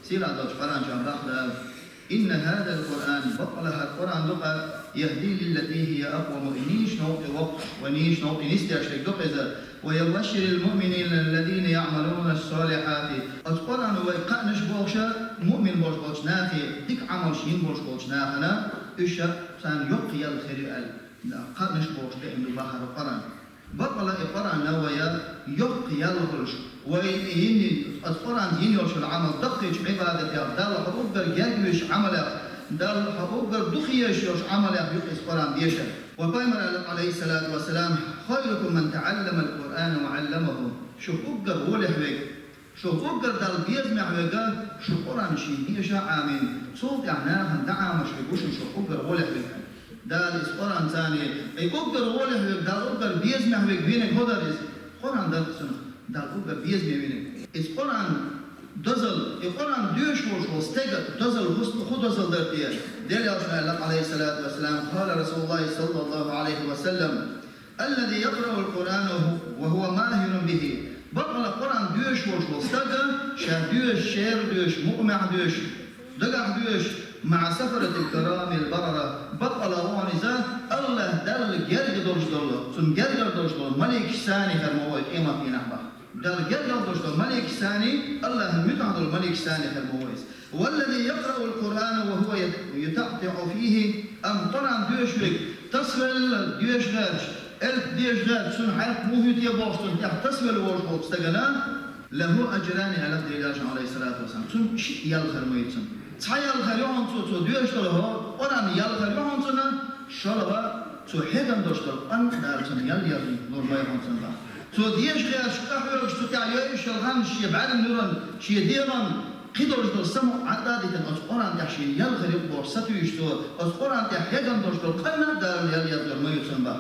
سيرة دوش قرآن جنبه إن هذا القرآن بطلها القرآن لقى يهدي للتي هي أقوم إنيش نوطي وقت ونيش نوطي نستياشتك دقزة ويبشر المؤمنين الذين يعملون الصالحات القرآن ويقعنش بوشا مؤمن بوش ناخي ديك عمل شين بوش ناخنا إشا سان يقي الخير قعنش بوش لأنه بحر القرآن بطل القرآن نويا يقي الغرش وين القرآن ينيوش العمل دقيش عبادة دال حقوق الجيش عمله دال حقوق دخيش عمله يقي القرآن ديشه وبيمر عليه الصلاة والسلام خيركم من تعلم القرآن وعلمه شو قدر وله بك شو قدر دال بيزمع بك شو قرآن شيء ديشه عامين صوت يعناها دعا مش بيقوش شو قدر وله بك دال القرآن ثاني يقدر وله بك دال قدر بيزمع بك بينك هدرس قرآن دال سنة دال قدر بيزمع بينك القرآن دزل القرآن ديش وش استجد دزل خد دزل درتيه دل عليه الصلاة والسلام قال رسول الله صلى الله عليه وسلم الذي يقرأ القرآن وهو ماهر به بطل القرآن ديش وش استجد شهر ديش شير ديش مقمع ديش دقع ديش مع سفرة الكرام البررة بطل وانزا الله دل جرج دوش دول سن جرج دوش دول ملك ثاني خرموه قيمة في نحبه دل جرج دوش دول ملك ثاني الله المتعد الملك ثاني خرموه والذي يقرأ القرآن وهو يتقطع فيه أم طلع ديش بك تصل ديش غيرش ديش غيرش سن حرف موهيت يبوشتن تصل ووش استغنى له أجران على ديلاش عليه الصلاة والسلام سن شيء يالخر ميتسن تحيال خريون تو ديش له قرآن يالخر يونسنا شلوا تو حكم دوشتل أن دارسن يال نور ما يونسن با تو ديش غيرش أحوش تو تعيش الغام شيء بعد نورن شيء ديران قدرش دو سمو عدادی از قرآن تحشین یال غریب بورستویش تو از قرآن تحیگم دوش تو قلنا دار یال یال میوتن با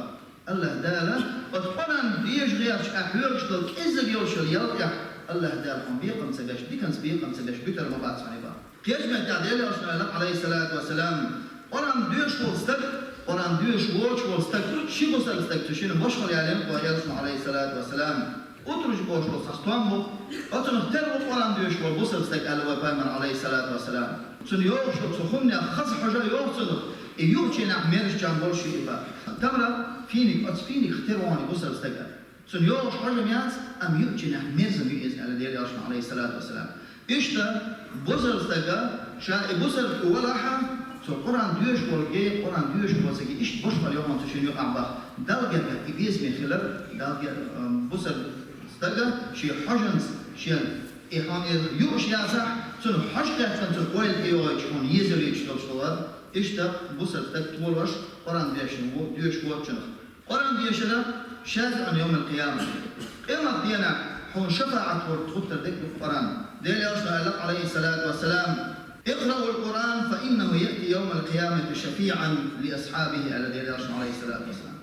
الله دالا از قرآن دیش غیرش احیوش تو کیزگ یوشل یال یا الله دال هم بیقم سبش دیکنس بیقم سبش بیتر مباد صحیبا قیش من تعدیل اشنا الله علیه الصلاة والسلام قرآن دیش ولستک قرآن دیش وچ ولستک چی بسلستک تشین مشغول علیم قایلش علیه الصلاة والسلام أترج بوشلو ساستوامو أتنو تربو قرآن ديوشلو بوسر استك على وبايمن عليه الصلاة والسلام سن يوشلو سخمنا خص حاجة يوصلو يوشي نعميرش جان بولشي إبا تمرا فينك فينك اخترواني بوسر استك سن يوش حاجة مياز أم يوشي نعميرز ميز على ديالي أشنا عليه الصلاة والسلام إشتا بوسر استك شا بوسر ولاحا سو قرآن ديوشلو جي قرآن ديوشلو سكي إيش بوشلو اليوم تشينيو أعبا دالجا إبيز من خلال دالجا بوسر استجا شيء حجنس شيء إحنا يوش يازح سن حجة سن قويل إيوش هون يزريش توصلوا إشتا بوسر تكتولش قرآن ديشنو ديوش واتشنا قرآن ديشنا شاذ عن يوم القيامة إما دينا هون شفاعة وتخطر ذكر القرآن ديل يرسل الله عليه الصلاة والسلام اقرأوا القرآن فإنه يأتي يوم القيامة شفيعا لأصحابه على ديل يرسل عليه الصلاة والسلام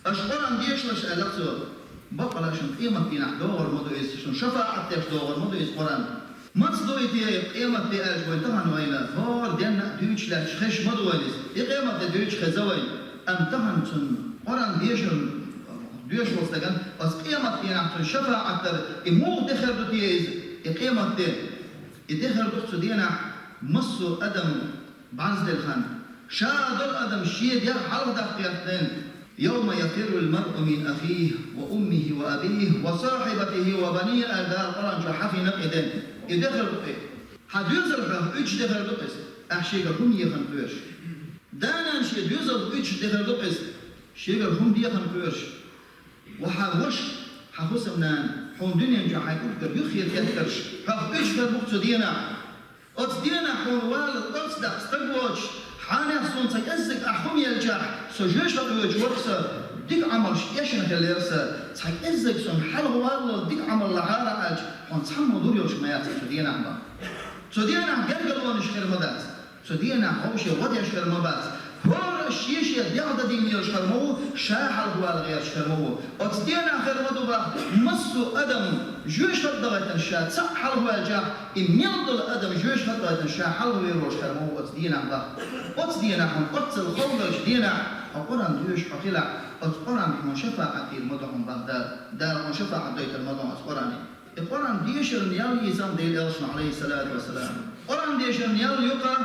أشقرآن ديشلش ألقصوا بقلا شن قيمة تينا دور مدويس شن شفاعة تيش دور مدويس قرآن مصدوي تي قيمة تي أج وينتهن ويلا فور دينا دويش لا خش مدويس قيمة دويش خزوي أم تهن شن قرآن ديشن دويش وستجن بس قيمة تينا شن شفاعة تر إمور دخل دوتيز قيمة تي يدخل دوت دينا مصو أدم بعز الخان شاد الأدم شيد يا حرب دقيقتين يوم يفر المرء من أخيه وأمه وأبيه وصاحبته وبنيه دار قرآن شحفي نقدن يدخل بقيه حديوزر بقى إيش دخل بقيس أحشيك هم يخن فيش دانا شيء ديوزر إيش دخل بقيس شيء هم بيخن فيش وحوش حفوس منان حون دنيا جا حيكون يخير يذكرش حف إيش بالبقص دينا أتصدينا حون والد أتصدق استقوش حاني أصلاً تجزك أحوم يلجح سجوش لقيوج ورسا ديك عمر يشن كليرسا تجزك سون حل والله ديك عمر لعارة أج هون تحمل دوريوش ما يعطي سودينا عمر سودينا قلقلون شكر مدات سودينا حوشي غدي شكر مبات هور الشيشة ديعدة دينيو شكر مو شاحل هو الغير شكر مو أتصدينا خير مدوبا مصو أدم جوش لدغة الشاة تحل هو الجاح إن ينضل أدم جوش لدغة الشاة حل هو يروش شكر مو أتصدينا عمر أتصدينا حم أتصل خلق دينا القرآن ديوش حقيلة القرآن حم شفاعة المدعون بغداد دار حم شفاعة دويت المدعون القرآن ديش الريال يزام ديل إلشنا عليه الصلاة والسلام قرآن ديشن يال يقى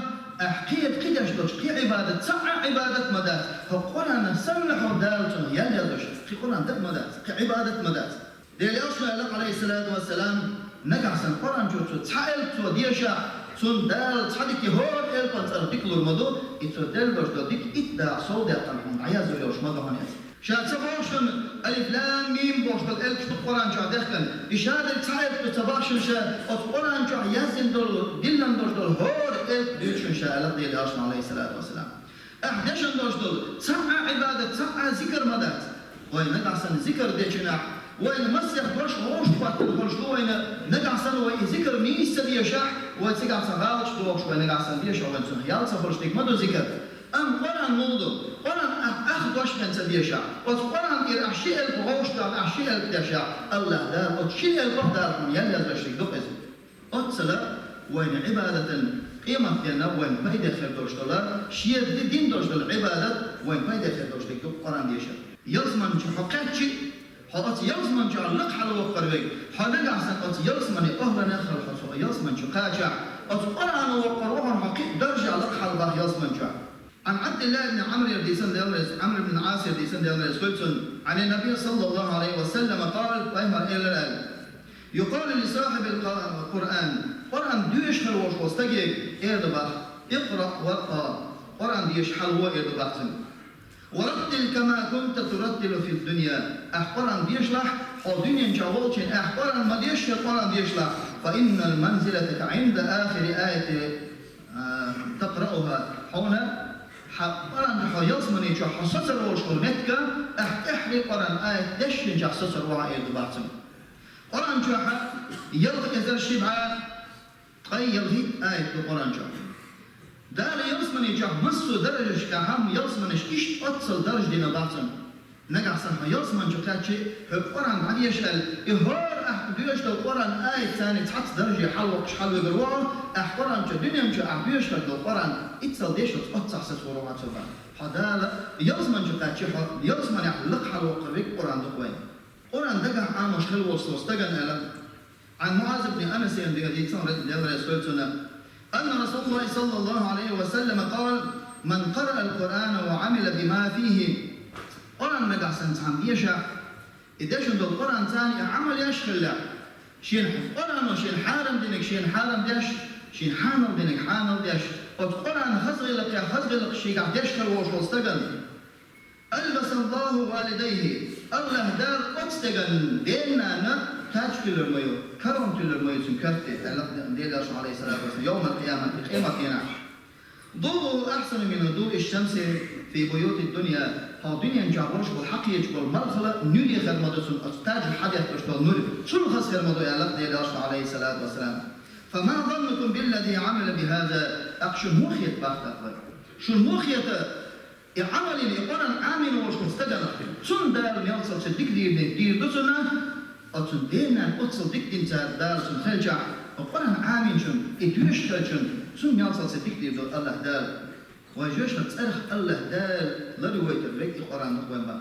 أحكيت قداش دوش قي عبادة سمع عبادة مدات فالقرآن سمح دالتون يال يدوش قي قرآن دك مدات قي عبادة مدات ديال يوصل لك عليه الصلاة والسلام نقع سن قرآن جو تسحل تو ديشا سن دال تصدق هود البنت أرتيك لورمدو إتودل دوش دو ديك إتدا صودة طبعا عياذ بالله ما ضمن شاد سباشن ألف لام ميم بوش دل إلك شو القرآن جو دخل إشارة تسحل تباشن شا القرآن جو عياذ دول دلنا دوش دول هود إلك ديشن شا الله ديال يوصل عليه الصلاة والسلام أحدشن دوش دول سمع عبادة سمع ذكر مدات وين نقع سن ذكر ديشنا وين مسيح دوش روش قوات الخرج وين نقع سن وين ذكر ميس ديشاح وتقع سغالش دوش وين نقع سن ديشاح وين سن يال سفرش ديك مدو ذكر أم قرآن مولدو قرآن أخدوش من سديشاح وقرآن كير أحشي البغوش دار أحشي البدشاح الله دار وتشي البغدار من يال يزرشيك دوك إزم أتصلا وين عبادة قيمة ديالنا وين بايدة خير دوش دولار شيء دين دوش دول عبادة وين بايدة خير دوش ديك دوك قرآن ديشاح يلزمن حقاتشي حقات يلزمن جعلق حلو وقربي حنقع سقط يلزمن أهلنا خل حصو يلزمن شقاجع القرآن وقروها حقيق درجة لق حلبه يلزمن جع عن عبد الله بن عمرو ديسن ديالرز عمرو بن عاصر ديسن ديالرز قلتن عن النبي صلى الله عليه وسلم قال فهم إلى الآن يقال لصاحب القرآن قرآن ديش حلوش واستجيب إردبخ اقرأ وقرأ قرآن ديش حلوة إردبختن ورتل كما كنت ترتل في الدنيا أحقرا ديشلح أو دنيا جاولتين أحقرا ما ديش قرآن ديشلح فإن المنزلة عند آخر آية تقرأها هنا قرآن حيصمني جو حسسر وشكرنتك أحتحري قرآن آية دش جو حسسر وعي دبعتم قرآن جو يلغي إذا الشبعة يلغي آية القرآن جو دار يلزمني جه مصو درجة كهم يلزمنش إيش أتصل درجة دينا باطن نقع سنها يلزمن جو كاتشي القرآن بعد يشل إهار أحبيش لو القرآن آية ثانية تحط درجة حلوة حلوة بالوعى أحقرآن جو دنيا مش أحبيش لو القرآن اتصل ديش أتصح سورة سبحان هذا يلزمن جو كاتشي يلزمن يحلق حلوة قريب قرآن دقوين قرآن دقع عامش خلو وصوص دقن عن معاذ بن أنس يندي أن رسول الله صلى الله عليه وسلم قال من قرأ القرآن وعمل بما فيه قرآن نقع سنتعم بيشع إداش عند القرآن ثاني عمل يشخل شين قرآن وشين حارم دينك شين حارم ديش شين حامل دينك حامل ديش والقرآن خزغي لك يا خزغي لك شي قاعد يشخل وش وستقن ألبس الله والديه الله دار أتستقن ديننا تاج كل الميو كرم كل الميو سنكفتي ديل الله عليه الصلاة والسلام يوم القيامة قيمة ضوءه أحسن من ضوء الشمس في بيوت الدنيا هو دنيا جابرش والحق يجبر مرخلة نوري خير مدرسون أستاج الحديث تشتغل نوري شو الخاص خير مدرسون يا الله ديل الله عليه الصلاة والسلام فما ظنكم بالذي عمل بهذا أقشو المخيط باختك شو المخيط عملي لقرآن آمن وشو استجر شون دار يوصل صدق دير دوسنا أتصل دينا أتصل ديك دينتا دار سن خلجع القرآن آمن شون إدوش خلجن شون يوصل صدق دير الله دار وجوش تسألخ الله دار لدوي تبريك القرآن نقوم با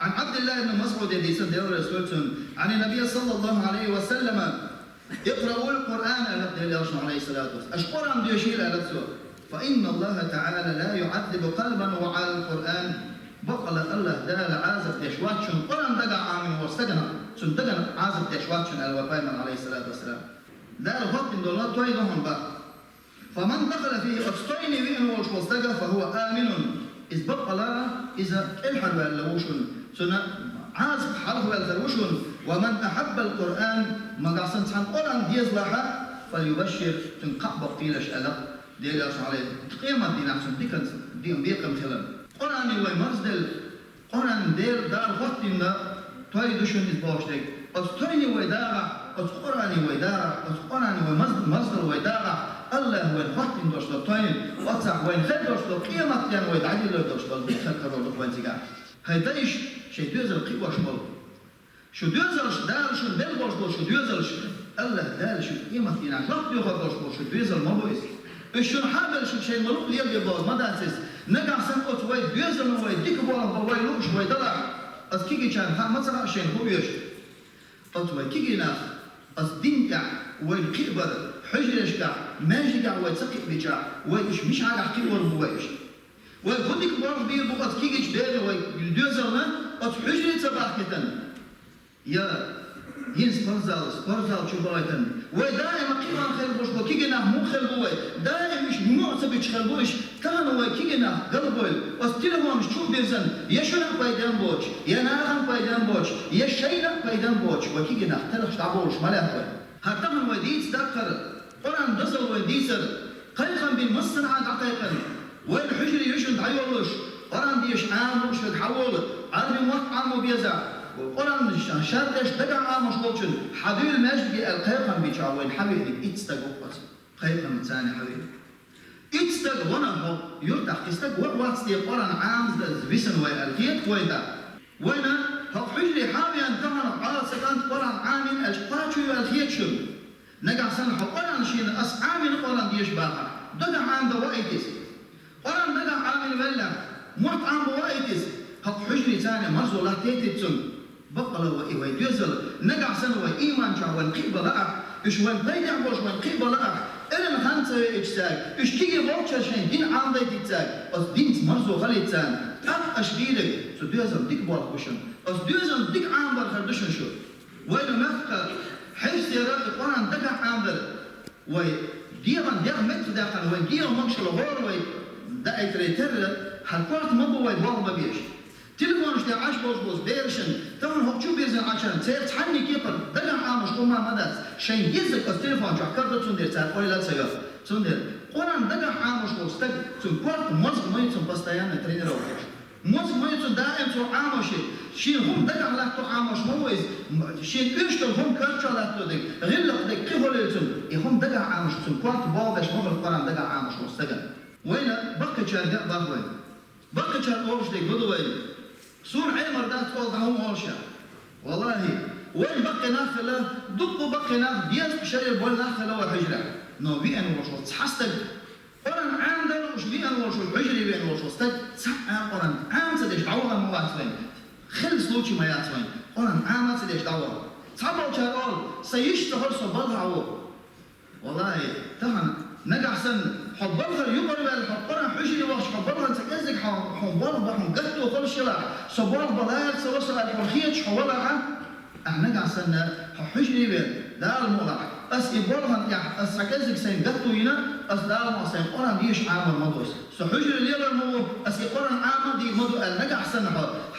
عن عبد الله بن مسعود ديسن دير رسولتون عن النبي صلى الله عليه وسلم اقرأوا القرآن عليه الصلاة والسلام القرآن ديشيل على السور فإن الله تعالى لا يعذب قلبا وعلى القرآن بقل الله دال عازب دشواتشن قرآن دقع عامل وستقنا سن دقنا عازب دشواتشن الوفايمن عليه الصلاة والسلام دال فقط من الله تويدهم بقى فمن دخل فيه أستويني بإن وستقى فهو آمن إذ بقل إذا الحر واللوشن سن عازب حرف والثروشن ومن أحب القرآن مقاصن سن قرآن ديزلها فليبشر تنقب قيلش ألق ديال عليه قيمة دين أحسن دين بيقم خلال قرآن ومرزدل قرآن دير دار وقتنا توي دشون إزباشتك أستويني ويدارع أسقراني ويدارع أسقراني ومصدر ويدارع الله هو الوقت دوشتو توين واتسع وين خد دوشتو قيمة دين ويدعي له دوشتو بيخل كرول وين سيجا هيدايش شي دوزل قيوة شمال شو دوزلش دار شو بيل دوشتو شو دوزلش الله دار شو قيمة دين وقت يوخد دوشتو شو دوزل ما بويس الشون حابل شيء ملوك ليه يبغى ما داسس نقع سنقط ويد بيزن ويد ديك بواه ويد لوش ويد دلع أز كيجي كان ها ما صار شيء هو يش قط ويد كيجي ناف أز دينك ويد كبر حجرش كا ماشي قاع ويتسقي بيجا ويش مش على حكي وربويش ويقولك بارك بير بقت كيجش دير ويدوزرنا أتحجري تبع كتن يا ين سبرزال شبايتن ودائما قيمة خير بوش وكيجنا مو خير بوي دائما مش معتبر خير بوش كانوا وكيجنا قلبوي أستلهم مش شو بيزن يشنا بايدان بوش يناهم بايدان بوش يشينا بايدان بوش وكيجنا تلخش تعبوش ملاك هتمن وديس دكر قران دزل وديسر قيقا بالمصر عاد عقيقا وين حجري يشن تعيولش قران ديش عام وش تحول عربي موقع عام وبيزع وقران شاركش دقع عام مشغولشن حبيب المجد القيقا بيشا وين حبيبك اتستقوقت قيقا متساني حبيب اتستق وانا هو يرتاح تستق وقت قران عام بيسن والخيط ويدا وين هو حجري حابي ان تهرب على سكان قران عام الاشقاچو والخيط شو نقع سنة قرآن شين أسعامي قرآن ديش باقر دقع عام بوائتس قرآن دقع عام ولا مرت عام بوائتس حق حجري ثاني مرزو لا تيتتسن بقلا وإيوه يوزل نقع سنة وإيمان شا والقيبة لأح إش والبيدع بوش والقيبة لأح إلن خانسة إجتاك إش كيجي بوكشا شين دين عام ديتتاك أس دين مرزو غليت ثاني تاب أشبيلك سو دوزل ديك بوارك بوشن أس دوزل ديك عام برخردشن شو وإلو مفقا حيث يرى القرآن دقع عامل ويديران متر داخل ويديران مقشل غور ويدعي تريتر هالقرآن مبو ويدوار مبيش تلفونش دي عاش بوز بيرشن تمن هو شو بيرزن عشان تحني كيبر دقع عامل شكوما مدات شين يزك التلفون شو عكرت تندر تسال قولي لا تسير تندر قرآن دقع عامل شكو ستك تنقرت مزق ميتون بستيان ترينر وكيش مزق ميتون دائم تو عامل شين هم دقع لاتو عامل شمويز شين اشتل هم كرشا لاتو ديك غلق ديك كيف وليتون هم دقع عامل شكو تنقرت بابش مغل القرآن دقع عامل شكو استقل وين بقى شارع باهوين بقى شارع أورش ديك بدوين سون عمر دات قول دعوم أورشا والله وين بقى ناخله دقوا بقى ناخ دياز بشري بول ناخله وحجرة نو بي أن ورشوا تحستك قرن عام دار وش بي أن ورشوا الحجري بي أن ورشوا استك سحق قرن عام سديش دعوها مواتفين خلص لوشي ما ياتوين قرن عام سديش دعوها صعبوا شارول سيشتغل صبرها والله تهنا نقع سن حبرها يبر بالحبرها حجري وش حبرها تكزك حبرها بحم قتل وكل شلا صبر بلاك سوسل الحرخية حولها نقع سن حجري بال دار الموضع أس إبرها يعني أس تكزك سين قتل هنا أس دار ما سين قرن ديش عام المدوس سحجري اللي يرمو أس قرن عام دي مدو نقع سن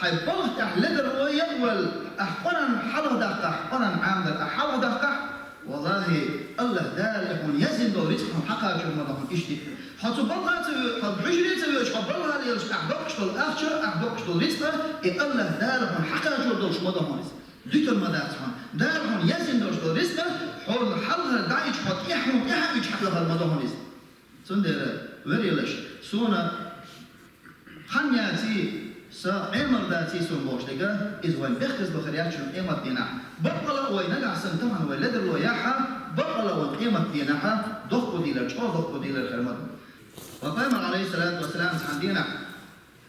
حبرها تحلدر ويقول أحقرن حلا دقة أحقرن عام در أحلا دقة والله الله دالهم يزن دو رزقهم حقا شو مدهم إشتي حتبقى حجري تبيش قبلها ليش أحدقش دول أخشر أحدقش دول رزقه الله دالهم حقا شو دول شو مدهم رزق ديتر مداتهم دالهم يزن دول رزقه حول حلها دايش حط يحهم يحبش حلها المدهم رزق سندر وريلش سونا خنياتي عمر ذاتي سون بوش دقا إذ وين بيخكز بخريات شون قيمة ديناح بقلا وينقع سنتمن ويلدر وياحا بقلا وقيمة ديناحا دقو ديلر شو دقو ديلر خرمت وقام عليه الصلاة والسلام عندنا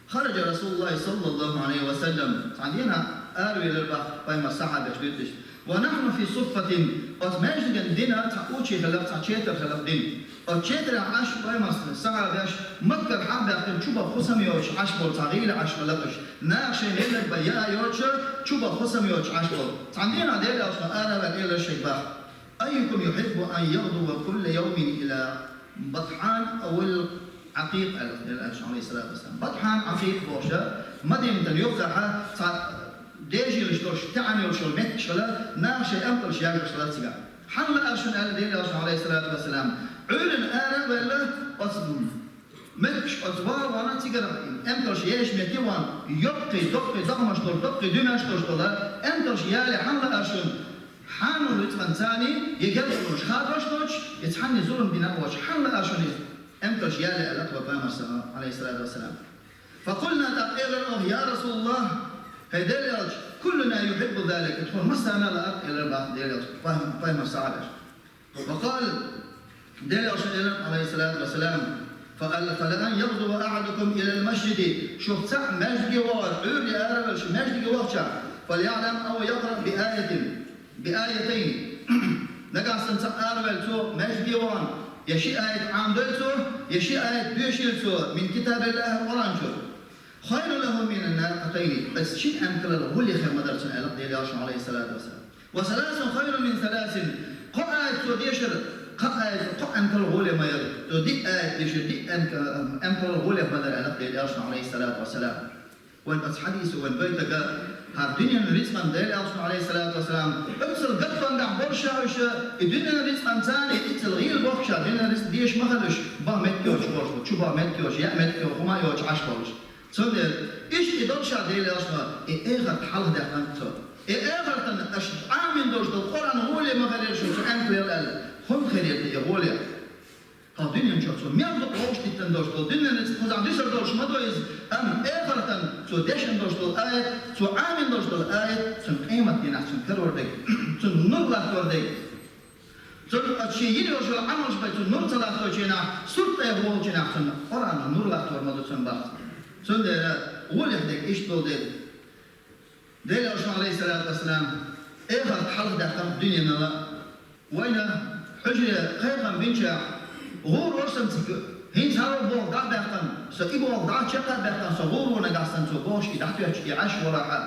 خرج رسول الله صلى الله عليه وسلم عندنا آروي للبخ قام الصحابة شديدش ونحن في صفة أزماج دينا تعوشي خلاف تعشيتر خلاف دين أتشيتر عاش قام الصحابة مكر حابة تشوبا خصم يوش عاش بول صغير عاش خلافش ناقش نيلك بيا يوش تشوبا خصم يوش عاش بول عندنا ديل أصلا أنا بقيل الشيباح أيكم يحب أن يغدو كل يوم إلى بطحان أو العقيق عليه الصلاة والسلام بطحان عقيق بوشة مدينة يفتح ديجي لشتوش تعني وشو المت شلا ناقش أمطر شياج وشلا تسقى حل أرشن على دين الله عليه الصلاة والسلام علن أنا ولا أصل متش أزوار وانا تسقى أمطر شياج متيوان يبقي دقي ضغمش دول دقي دمش دول أمطر شيالي حل أرشن حانو رتبان ثاني يقدر وش خاطرش دوش يتحني زورن بناوش حل أرشن أمطر شيالي الأطوى بامر عليه الصلاة والسلام فقلنا تقيل يا رسول الله هيدلج كلنا يحب ذلك تقول مسنا لا إلى البعض دلج فهم السعادة وقال دلج عليه الصلاة والسلام فقال فلأن يغدو أحدكم إلى المسجد شوف سع مسجد وار عوري أربل شو مسجد وارشع فليعلم أو يقرأ بآيتين نقع سنسع أربل شو مسجد وار يشي آية عام دلسو يشي آية بيشيلسو من كتاب الله القرآن شو خير له من النار قتيلي بس شيء أنكر له هو اللي خير مدرسة على ديال عليه الصلاة والسلام وثلاث خير من ثلاث قرآن سو ديشر قرآن كل غولي ما يرد تدي آية ديشر دي أنكر غولي بدر على ديال عليه الصلاة والسلام وين بس حديث وين بيتك الدنيا رزقا ديال عليه الصلاة والسلام امسل قطفا دع برشا وش الدنيا رزقا ثاني اتل غير بوكشا الدنيا رزق ديش ما خدش با متكوش برش شو با متكوش يا متكوش وما يوش عش برش صدق إيش إدارش ديال إيه آخر حل ده خمسة إيه آخر تن أش عامل دوش القرآن هو اللي ما خليش شو أنكر الأل هم خليت يقول يا الدنيا نشوفه مياه بقوش تندوش الدنيا نتخذ عن ديشر دوش ما دويز آخر تن سو ديشن دوش الآية سو عامل دوش الآية سن قيمة دينا سن كرور ديك سن نور لا كرور ديك سن أشياء يلوش العمل شبه سن نور تلا توجينا سرت يبغون جنا سن قرآن نور لا كرور ما دوش سن بس سن ده ولي هديك إيش دول ديل أشرح عليه الصلاة والسلام آخر حلقة ده الدنيا نلا وين حجر خيرا بنشا غور ورسم هين صاروا بوق دا بيحتن سكيبوا بوق دا شقة بيحتن صغور ونقصن سوقوش إدحتوا يعيش وراها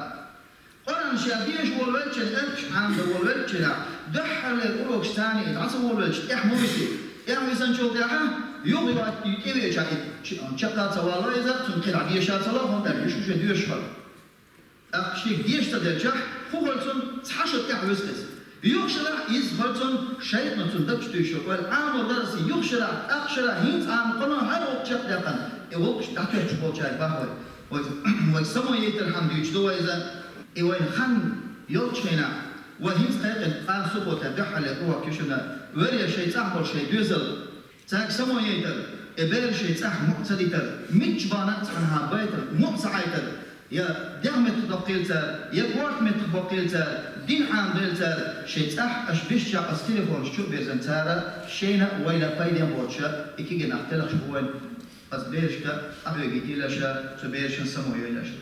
قرن شابيش والولش الألش عند والولش لا دحر الأوروكس ثاني تعصب والولش إحموسي إحموسن شو تاعها يوم يتبع شقة سوالو إذا تنقل عدي شات صلاة هم ترجش شو ديش فر أشيك ديش تدرجح فوقلتون تحشر كعوزكس يخشرع يزهرتون شيء نتون دبش تيشو والعام ودرسي يخشرع أخشرع هينت عام قنا هر وقت دقن يوقش دكتور شباب شاي بحوي ويسمو يترحم ديجدو إذا وين خن يلشينا وهينت قيقن قال سبوت بحل قوة كشنا وريا شيء تحبر شيء دوزل تاك سمو يتر إبير شيء تح مقتديتر مجبانات عنها بيتر مقصعيتر يا دعمت تقيلتر يا قوات تقيلتر دين عام دلتر شيء تح أشبيش شاقص تليفون شو بيزنتارا شينا ويلا فايدة بوتشا إكيد نحتلق شوين أصبيرشتا أبيجي تيلاشا سبيرشن سمو يلاشا